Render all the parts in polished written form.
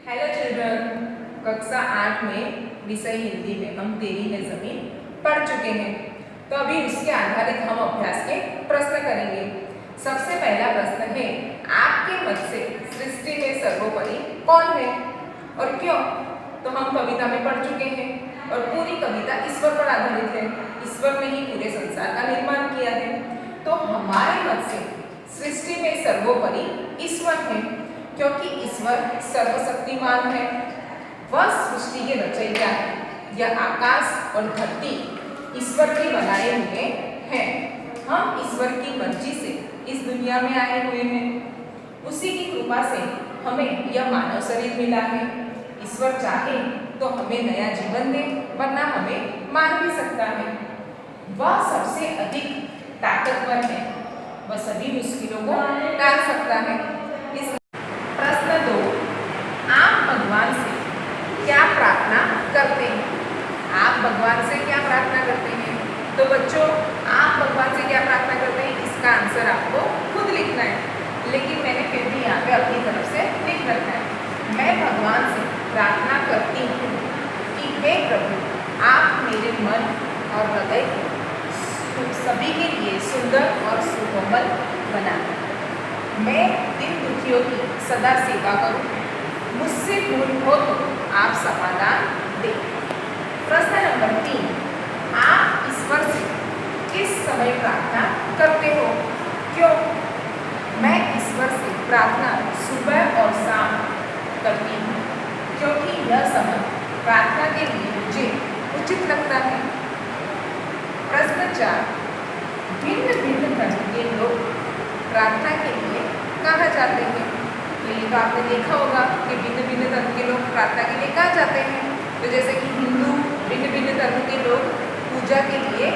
Hello children, कक्षा 8 में विषय हिंदी में हम तेरी है जमीन पढ़ चुके हैं। तो अभी उसके आधारित हम अभ्यास के प्रश्न करेंगे। सबसे पहला प्रश्न है, आपके मत से सृष्टि में सर्वोपरि कौन है और क्यों? तो हम कविता में पढ़ चुके हैं और पूरी कविता ईश्वर पर आधारित है। ईश्वर ने ही पूरे संसार का निर्माण किया है। तो हमारे मत से सृष्टि में सर्वोपरि ईश्वर है, क्योंकि ईश्वर सर्वशक्तिमान है। वह सृष्टि के रचयिता है। यह आकाश और धरती ईश्वर के बनाए हुए हैं। हम ईश्वर की मर्जी से इस दुनिया में आए हुए हैं। उसी की कृपा से हमें यह मानव शरीर मिला है। ईश्वर चाहे तो हमें नया जीवन दे, वरना हमें मार भी सकता है। वह सबसे अधिक ताकतवर है। वह सभी मुश्किलों को टाल सकता है। इस प्रश्न 2, आप भगवान से क्या प्रार्थना करते हैं? आप भगवान से क्या प्रार्थना करते हैं? तो बच्चों, आप भगवान से क्या प्रार्थना करते हैं, इसका आंसर आपको खुद लिखना है, लेकिन मैंने फिर भी यहाँ पे अपनी तरफ से लिख रखा है। मैं भगवान से प्रार्थना करती हूँ कि हे प्रभु, आप मेरे मन और हृदय को सभी के लिए सुंदर और सुकोमल बनाएं। मैं दिन दुखियों की सदा सेवा करूं। मुझसे भूल हो तो आप समाधान दें। प्रश्न नंबर 3, आप ईश्वर से किस समय प्रार्थना करते हो? क्यों? मैं ईश्वर से प्रार्थना सुबह और शाम करती हूँ, क्योंकि यह समय प्रार्थना के लिए मुझे उचित लगता है। प्रश्न 4, भिन्न भिन्न धर्म के लोग प्रार्थना के लिए कहाँ जाते हैं? तो ये तो आपने देखा होगा कि भिन्न भिन्न धर्म के लोग प्रार्थना के लिए कहाँ जाते हैं। तो जैसे कि हिंदू भिन्न भिन्न धर्म के लोग पूजा के लिए,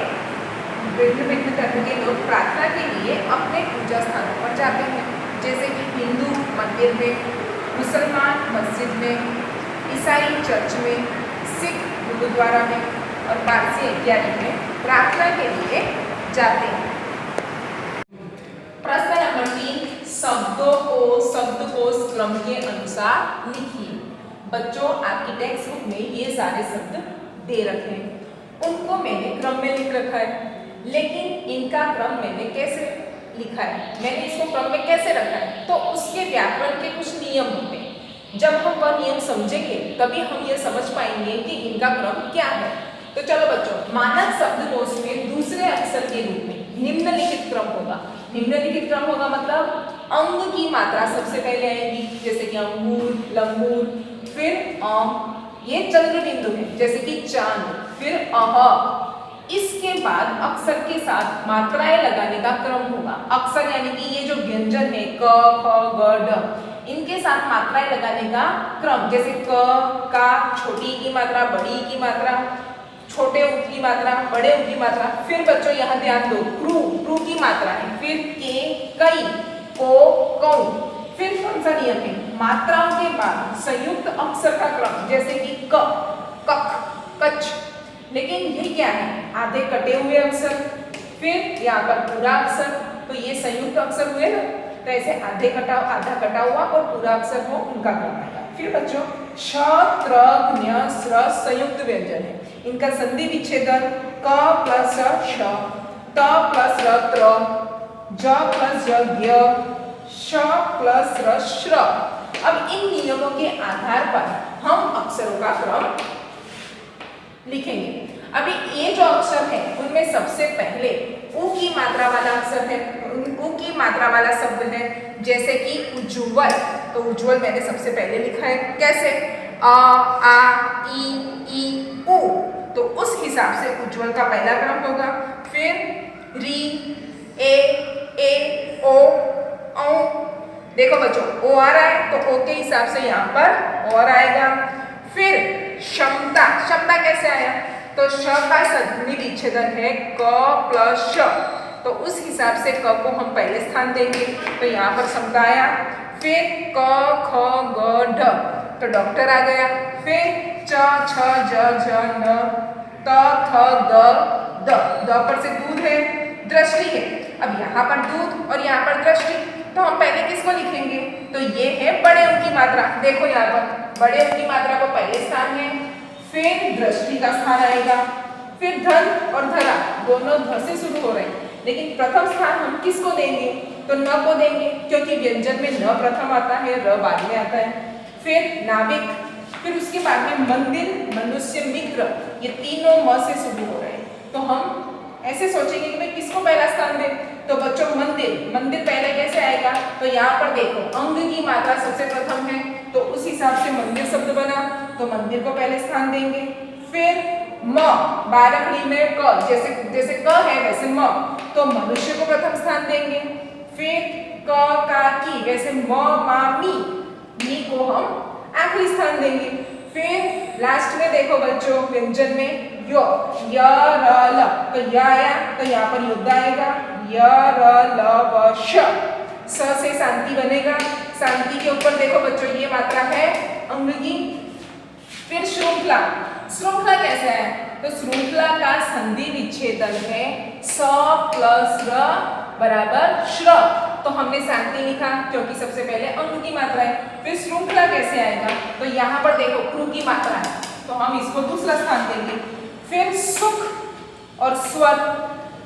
भिन्न भिन्न धर्म के लोग प्रार्थना के लिए अपने पूजा स्थानों पर जाते हैं। जैसे कि हिंदू मंदिर में, मुसलमान मस्जिद में, ईसाई चर्च में, सिख गुरुद्वारा में और पारसी इत्यादि में प्रार्थना के लिए जाते हैं। प्रश्न नंबर 3, शब्दकोश क्रम के अनुसार लिखिए। बच्चों, आपकी टेक्स्ट बुक में ये सारे शब्द दे रखे हैं, उनको मैंने क्रम में लिख रखा है, लेकिन इनका क्रम मैंने कैसे लिखा है, मैंने इसको क्रम में कैसे रखा है, तो उसके व्याकरण के कुछ नियम होते हैं। जब हम वह नियम समझेंगे तभी हम ये समझ पाएंगे कि इनका क्रम क्या है। तो चलो बच्चों, मानक शब्दकोश में दूसरे अक्षर के रूप में निम्नलिखित क्रम होगा। निम्नलिखित क्रम होगा मतलब अंग की मात्रा सबसे पहले आएगी, जैसे कि अंगूर, लंगूर, फिर ये चंद्र बिंदु है, जैसे कि चांद, फिर अह। इसके बाद अक्षर के साथ मात्राएं लगाने का क्रम होगा। अक्षर यानी कि ये जो व्यंजन है क, ख, ग, ड, इनके साथ मात्राएं लगाने का क्रम, जैसे क का छोटी की मात्रा, बड़ी की मात्रा, छोटे ऊ की मात्रा, बड़े ऊ की मात्रा। फिर बच्चों यहाँ ध्यान दो, क्रू की मात्रा है, फिर के, कई, को, कौ। फिर कौन सा नियम है, मात्राओं के बाद संयुक्त अक्षर का क्रम, जैसे कि क, कख, कच। लेकिन ये क्या है, आधे कटे हुए अक्षर, फिर यहाँ पर पूरा अक्षर, तो ये संयुक्त अक्षर हुए ना। तो ऐसे आधा कटा हुआ और पूरा अक्षर हो, उनका क्रम आएगा। फिर बच्चों, श, त्र, ज्ञ, स्र संयुक्त व्यंजन है, इनका संधि विच्छेदन क प्लस श, त प्लस र त्र, ज प्लस ज ज्ञ, श प्लस र श्र। अब इन नियमों के आधार पर हम अक्षरों का क्रम लिखेंगे। अभी ये जो अक्षर है उनमें सबसे पहले उ की मात्रा वाला अक्षर है, उ की मात्रा वाला शब्द है, जैसे कि उज्ज्वल। तो उज्ज्वल मैंने सबसे पहले लिखा है, कैसे, अ, आ, ई, उ। तो उस हिसाब से उज्ज्वल का पहला क्रम होगा। फिर री, ए, ओ, औ। देखो बच्चों, ओ आ रहा है तो ओ के हिसाब से यहाँ पर और आएगा। फिर क्षमता, क्षमता कैसे आया, तो श का संधि विच्छेदन है क प्लस श, तो उस हिसाब से क को हम पहले स्थान देंगे, तो यहाँ पर क्षमता आया। फिर क, ख, ग, ढ, तो डॉक्टर आ गया। फिर च, छ, ज, झ, न, त, थ, द, द पर से दूध है, दृष्टि है। अब यहाँ पर दूध और यहाँ पर दृष्टि, तो हम पहले किसको लिखेंगे? तो ये है बड़े अंक की मात्रा। देखो यहाँ पर बड़े अंक की मात्रा को पहले स्थान है, फिर दृष्टि का स्थान आएगा, फिर धन और धरा दोनों ध से शुरू हो रहे हैं, लेकिन प्रथम स्थान हम किसको देंगे? तो न को देंगे, क्योंकि व्यंजन में न प्रथम आता है, र बाद में आता है। फिर नाविक, फिर उसके बाद में मंदिर, मनुष्य, मित्र, ये तीनों म से शुरू हो रहे हैं। तो हम ऐसे सोचेंगे कि भाई किसको पहला स्थान दें? तो बच्चों मंदिर, मंदिर पहले कैसे आएगा? तो यहाँ पर देखो अंग की मात्रा सबसे प्रथम है, तो उस हिसाब से मंदिर शब्द बना, तो मंदिर को पहले स्थान देंगे। फिर म, बारहवीं में क, जैसे क है वैसे म, तो मनुष्य को प्रथम स्थान देंगे। फिर क, का, की, वैसे म, मा, मी को हम आखिरी स्थान देंगे। फिर लास्ट में देखो बच्चों व्यंजन में यो, य, र, ल, तो य आया तो यहाँ पर युद्ध आएगा, य, र, ल, व, श, स से शांति बनेगा। शांति के ऊपर देखो बच्चों ये मात्रा है अंग की। फिर श्रृंखला, श्रृंखला कैसे है? तो श्रृंखला का संधि विच्छेदन है स प्लस र बराबर श्र, तो हमने शांति लिखा क्योंकि सबसे पहले अंग की मात्रा है। फिर श्रृंखला कैसे आएगा? तो यहाँ पर देखो क्रू की मात्रा है, तो हम इसको दूसरा स्थान देंगे। फिर सुख और स्वर,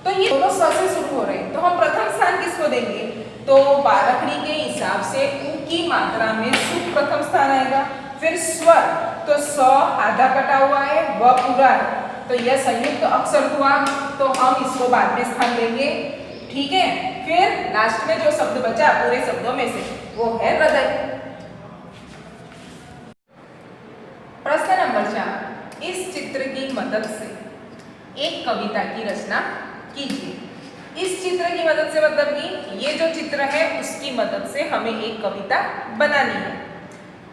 तो ये दोनों स से शुरू हो रहे हैं, तो हम प्रथम स्थान किसको देंगे? तो बारहवीं के हिसाब से उ की मात्रा में सुख प्रथम स्थान आएगा। फिर स्वर, तो स आधा कटा हुआ है, व पूरा है, तो यह संयुक्त अक्षर हुआ, तो हम इसको बाद में स्थान देंगे। ठीक है। फिर लास्ट में जो शब्द बचा पूरे शब्दों में से वो है हृदय। प्रश्न नंबर 4, इस चित्र की मदद से एक कविता की रचना कीजिए। इस चित्र की मदद से मतलब कि ये जो चित्र है उसकी मदद से हमें एक कविता बनानी है।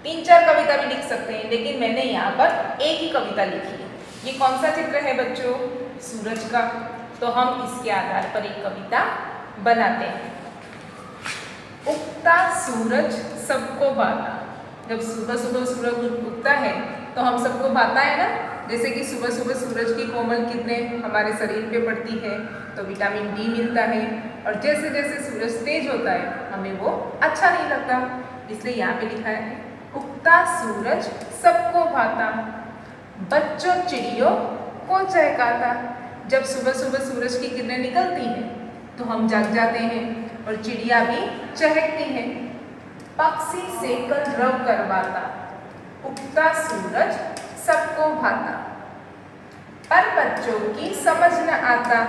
3-4 कविता भी लिख सकते हैं, लेकिन मैंने यहाँ पर एक ही कविता लिखी है। ये कौन सा चित्र है बच्चों? सूरज का। तो हम इसके आधार पर एक कविता बनाते हैं। उगता सूरज सबको भाता। जब सुबह सुबह सूरज उगता है तो हम सबको भाता है ना, जैसे कि सुबह सुबह सूरज की कोमल किरणें हमारे शरीर पे पड़ती है तो विटामिन डी मिलता है, और जैसे जैसे सूरज तेज होता है हमें वो अच्छा नहीं लगता, इसलिए यहाँ पे लिखा है उगता सूरज सबको भाता, बच्चों चिड़ियों को चहकाता। जब सुबह सुबह सूरज की किरणें निकलती हैं तो हम जाग जाते हैं और चिड़िया भी चहकती हैं। पक्षी से कलरव करवाता, उगता सूरज सबको भाता, पर बच्चों की समझ न आता,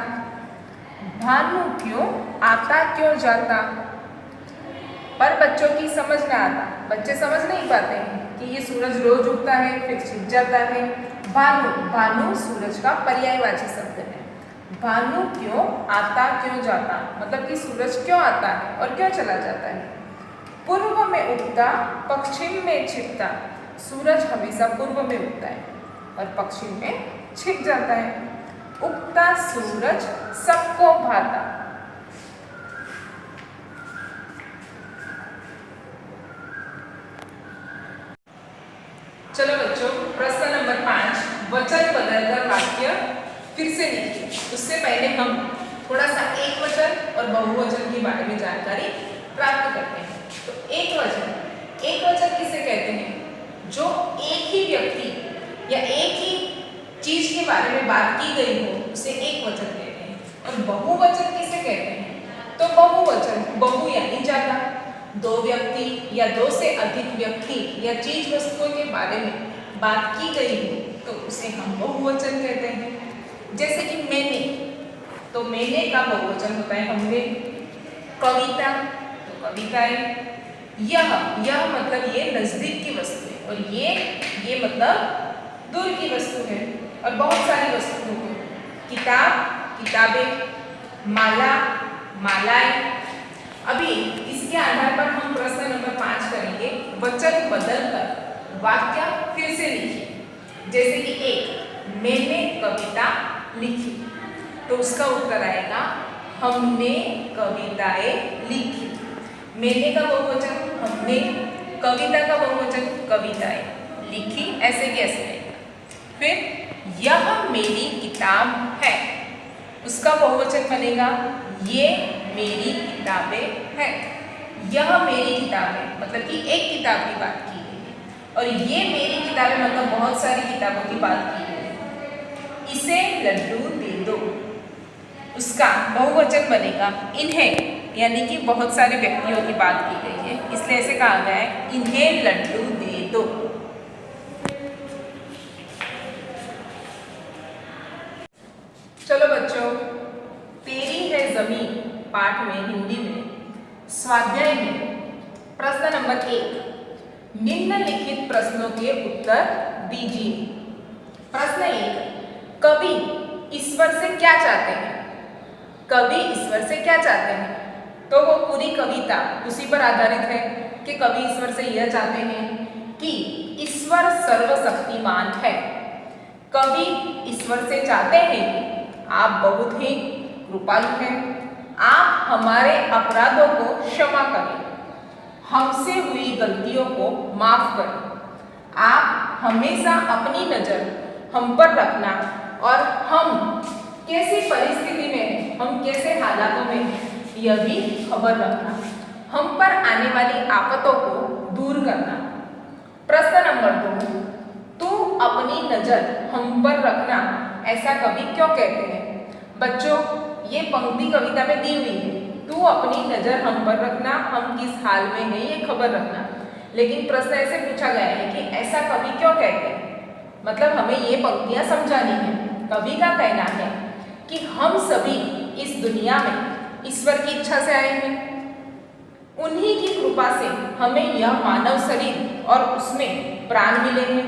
भानु क्यों आता क्यों जाता। पर बच्चों की समझ न आता, बच्चे समझ नहीं पाते हैं कि ये सूरज रोज उगता है फिर छिप जाता है। भानु, भानु सूरज का पर्यायवाची शब्द है। भानु क्यों आता क्यों जाता, मतलब कि सूरज क्यों आता है और क्यों चला जाता है। पूर्व में उगता पश्चिम में छिपता, सूरज हमेशा पूर्व में उगता है और पश्चिम में छिप जाता है। उगता सूरज सबको भाता। चलो बच्चों, प्रश्न नंबर 5, वचन बदलकर वाक्य फिर से लिखिए। उससे पहले हम थोड़ा सा एक वचन और बहुवचन के बारे में जानकारी प्राप्त करते हैं। तो एक वचन किसे कहते हैं? जो एक ही व्यक्ति या एक ही चीज के बारे में बात की गई हो उसे एक वचन कहते हैं। और बहुवचन किसे कहते हैं? तो बहुवचन, बहु यानी ज्यादा, दो व्यक्ति या दो से अधिक व्यक्ति या चीज वस्तुओं के बारे में बात की गई हो तो उसे हम बहुवचन कहते हैं। जैसे कि मैंने, तो मैंने का बहुवचन होता है हमने। कविता, तो कविताएं। यह मतलब ये नजदीक की वस्तु है, और ये मतलब दूर की वस्तु है, और बहुत सारी वस्तुओं को। किताब, किताबें। माला, मालाएं। अभी इसके आधार पर हम प्रश्न नंबर 5 करेंगे। वचन बदलकर वाक्य फिर से लिखिए। जैसे कि 1, मैंने कविता लिखी, तो उसका उत्तर आएगा हमने कविताएं लिखी। मैंने का बहुवचन हमने, कविता का बहुवचन कविताएं, लिखी ऐसे कैसे आएगा। फिर यह मेरी किताब है, उसका बहुवचन बनेगा ये मेरी किताबें हैं। यह मेरी किताबें मतलब कि एक किताब की बात की गई है, और ये मेरी किताबें मतलब बहुत सारी किताबों की बात की गई है। इसे लड्डू दे दो, उसका बहुवचन बनेगा इन्हें, यानी कि बहुत सारे व्यक्तियों की बात की गई है, इसलिए ऐसे कहा गया है इन्हें लड्डू दे दो। चलो बच्चों, तेरी है जमीन पाठ में हिंदी में स्वाध्याय में प्रश्न नंबर 1, निम्नलिखित प्रश्नों के उत्तर दीजिए। प्रश्न 1, कवि ईश्वर से क्या चाहते हैं? कवि ईश्वर से क्या चाहते हैं? तो वो पूरी कविता उसी पर आधारित है कि कवि ईश्वर से यह चाहते हैं कि ईश्वर सर्वशक्तिमान है। कवि ईश्वर से चाहते हैं कि आप बहुत ही कृपालु हैं, आप हमारे अपराधों को क्षमा करें, हमसे हुई गलतियों को माफ करें, आप हमेशा अपनी नज़र हम पर रखना और हम कैसी परिस्थिति में हैं, हम कैसे हालातों में हैं यह भी खबर रखना, हम पर आने वाली आफतों को दूर करना। प्रश्न नंबर 2, तू अपनी नज़र हम पर रखना ऐसा कवि क्यों कहते हैं? बच्चों, ये पंक्ति कविता में दी हुई है, तू अपनी नज़र हम पर रखना, हम किस हाल में हैं ये खबर रखना। लेकिन प्रश्न ऐसे पूछा गया है कि ऐसा कवि क्यों कहते हैं, मतलब हमें ये पंक्तियां समझानी है। कवि का कहना है कि हम सभी इस दुनिया में ईश्वर की इच्छा से आए हैं, उन्हीं की कृपा से हमें यह मानव शरीर और उसमें प्राण मिले हैं।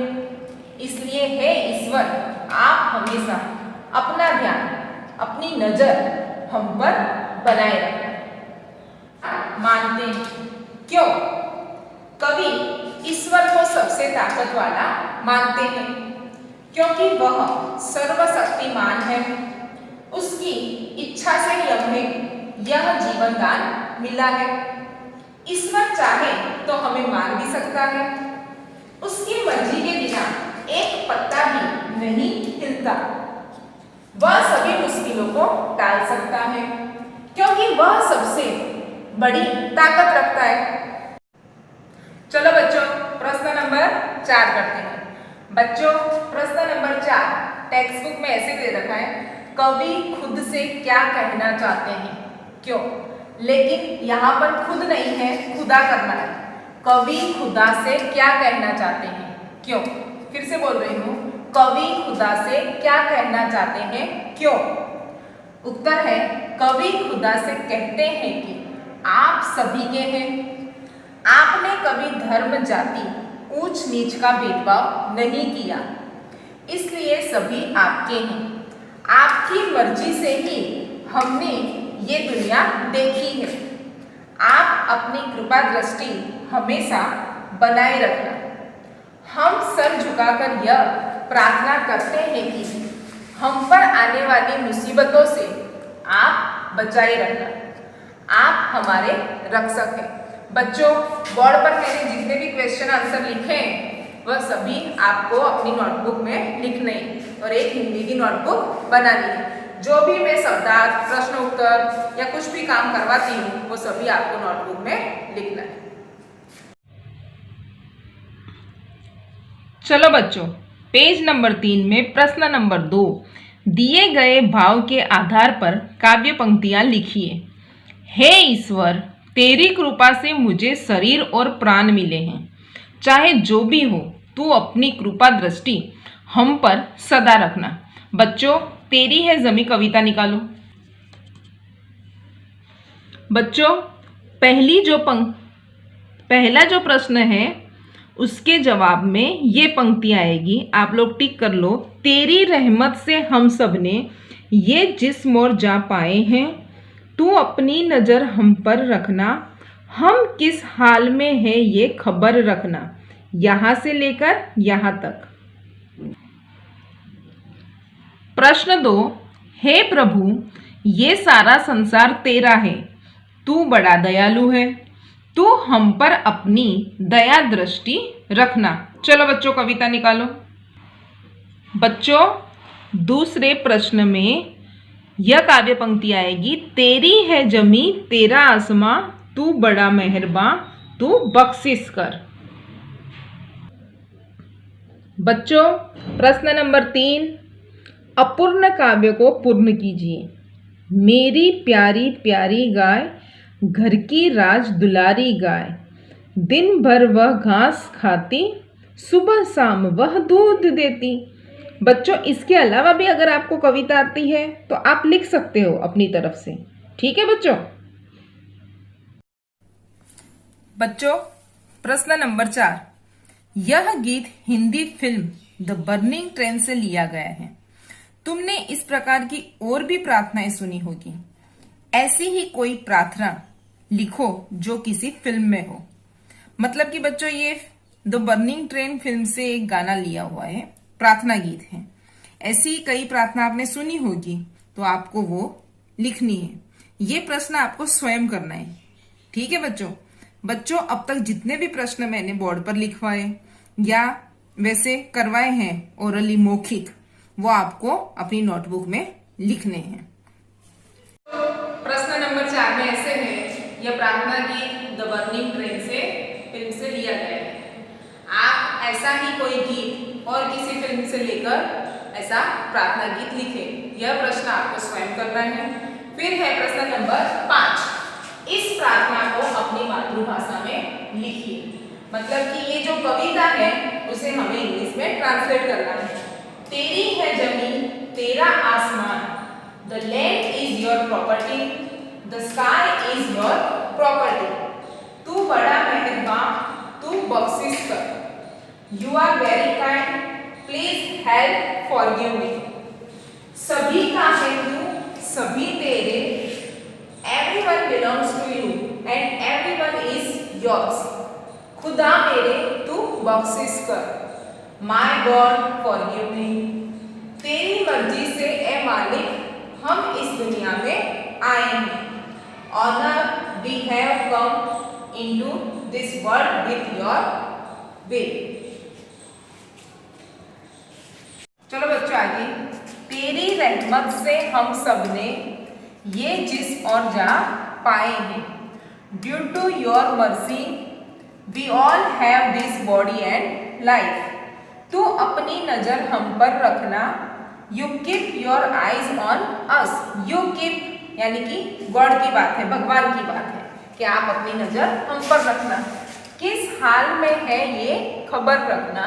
इसलिए हे ईश्वर, आप हमेशा अपना ध्यान, अपनी नजर हम पर बनाए रखें। मानते हैं क्यों? कवि ईश्वर को सबसे ताकत वाला मानते हैं क्योंकि वह सर्वशक्तिमान है। उसकी इच्छा से हमें यह जीवन दान मिला है। ईश्वर चाहे तो हमें मार भी सकता है, उसकी मर्जी के बिना एक पत्ता भी नहीं हिलता। वह सभी मुश्किलों को टाल सकता है क्योंकि वह सबसे बड़ी ताकत रखता है। चलो बच्चों, प्रश्न नंबर 4 करते हैं। बच्चों, प्रश्न नंबर 4 टेक्स्ट बुक में ऐसे दे रखा है, कवि खुद से क्या कहना चाहते हैं, क्यों? लेकिन यहाँ पर खुद नहीं है, खुदा करना है। कवि खुदा से क्या कहना चाहते हैं, क्यों? फिर से बोल रही हूँ, कवि खुदा से क्या कहना चाहते हैं, क्यों? उत्तर है, कवि खुदा से कहते हैं कि आप सभी के हैं। आपने कभी धर्म, जाति, ऊंच नीच का भेदभाव नहीं किया, इसलिए सभी आपके हैं। आपकी मर्जी से ही हमने ये दुनिया देखी है। आप अपनी कृपा दृष्टि हमेशा बनाए रखना। हम सर झुकाकर यह प्रार्थना करते हैं कि हम पर आने वाली मुसीबतों से आप बचाए रखना। आप हमारे रक्षक हैं। बच्चों, बोर्ड पर मैंने जितने भी क्वेश्चन आंसर लिखे हैं वह सभी आपको अपनी नोटबुक में लिखने हैं और एक हिंदी की नोटबुक बनानी है। जो भी मैं शब्दार्थ, प्रश्न उत्तर या कुछ भी काम करवाती हूँ वो सभी आपको नोटबुक में लिखना है। चलो बच्चों, पेज नंबर 3 में प्रश्न नंबर 2 दिए गए भाव के आधार पर काव्य पंक्तियां लिखिए। हे ईश्वर, तेरी कृपा से मुझे शरीर और प्राण मिले हैं। चाहे जो भी हो, तू अपनी कृपा दृष्टि हम पर सदा रखना। बच्चों, तेरी है जमी कविता निकालो। बच्चों, पहला जो प्रश्न है उसके जवाब में ये पंक्ति आएगी, आप लोग टिक कर लो। तेरी रहमत से हम सब ने ये जिस्म और जा पाए हैं, तू अपनी नज़र हम पर रखना, हम किस हाल में है ये खबर रखना, यहाँ से लेकर यहाँ तक। प्रश्न 2, हे प्रभु, ये सारा संसार तेरा है, तू बड़ा दयालु है, तू हम पर अपनी दया दृष्टि रखना। चलो बच्चों, कविता निकालो। बच्चों, दूसरे प्रश्न में यह काव्य पंक्ति आएगी, तेरी है जमी तेरा आसमां, तू बड़ा मेहरबां, तू बख्शिश कर। बच्चों, प्रश्न नंबर 3, अपूर्ण काव्य को पूर्ण कीजिए। मेरी प्यारी प्यारी गाय, घर की राज दुलारी गाय, दिन भर वह घास खाती, सुबह शाम वह दूध देती। बच्चों, इसके अलावा भी अगर आपको कविता आती है तो आप लिख सकते हो अपनी तरफ से। ठीक है बच्चों? बच्चों, प्रश्न नंबर 4, यह गीत Hindi film the burning train से लिया गया है। तुमने इस प्रकार की और भी प्रार्थनाएं सुनी होगी। ऐसी ही कोई प्रार्थना लिखो जो किसी फिल्म में हो। मतलब कि बच्चों, ये द बर्निंग ट्रेन फिल्म से एक गाना लिया हुआ है, प्रार्थना गीत है। ऐसी कई प्रार्थना आपने सुनी होगी, तो आपको वो लिखनी है। ये प्रश्न आपको स्वयं करना है। ठीक है बच्चों? बच्चों, अब तक जितने भी प्रश्न मैंने बोर्ड पर लिखवाए या वैसे करवाए हैं ओरली मौखिक, वो आपको अपनी नोटबुक में लिखने हैं। प्रश्न नंबर 4 में ऐसे है, यह प्रार्थना गीत द बर्निंग ट्रेन से फिल्म से लिया गया है। आप ऐसा ही कोई गीत और किसी फिल्म से लेकर ऐसा प्रार्थना गीत लिखें। यह प्रश्न आपको स्वयं करना है। फिर है प्रश्न नंबर 5, इस प्रार्थना को अपनी मातृभाषा में लिखिए। मतलब कि ये जो कविता है उसे हमें इंग्लिश में ट्रांसलेट करना है। तेरी है जमीन तेरा आसमान, the land is your property, the sky is your property, तू बड़ा मेहरबान, तू बख्शिश कर, you are very kind, please help forgive me, सभी का है तू सभी तेरे, everyone belongs to you and everyone is yours, खुदा मेरे तू बख्शिश कर, माय गॉड फॉरगिव मी, तेरी मर्जी से ए मालिक हम इस दुनिया में आए हैं, honour we have come into this world with your will। चलो बच्चों आगे, तेरी रहमत से हम सब ने ये जिस और जा पाए हैं, due to your mercy we all have this body and life, तू अपनी नजर हम पर रखना, you keep your eyes on us, you keep यानी कि गॉड की बात है, भगवान की बात है कि आप अपनी नजर हम पर रखना। किस हाल में है ये खबर रखना,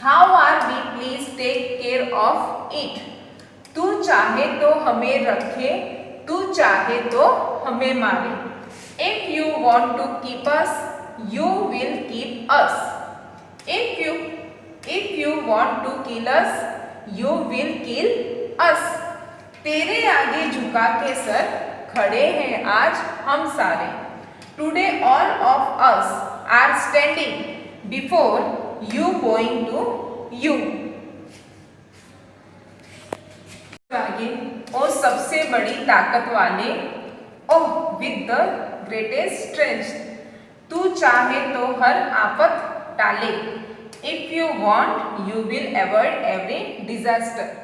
how are we please take care of it, तू चाहे तो हमें रखे, तू चाहे तो हमें मारे, if you want to keep us you will keep us, if you want to kill us you will kill us, तेरे आगे झुका के सर खड़े हैं आज हम सारे, today all of us are standing before you going to you. आगे, ओ सबसे बड़ी ताकत वाले, oh with the greatest strength, तू चाहे तो हर आफत टाले, if you want you will avoid every disaster,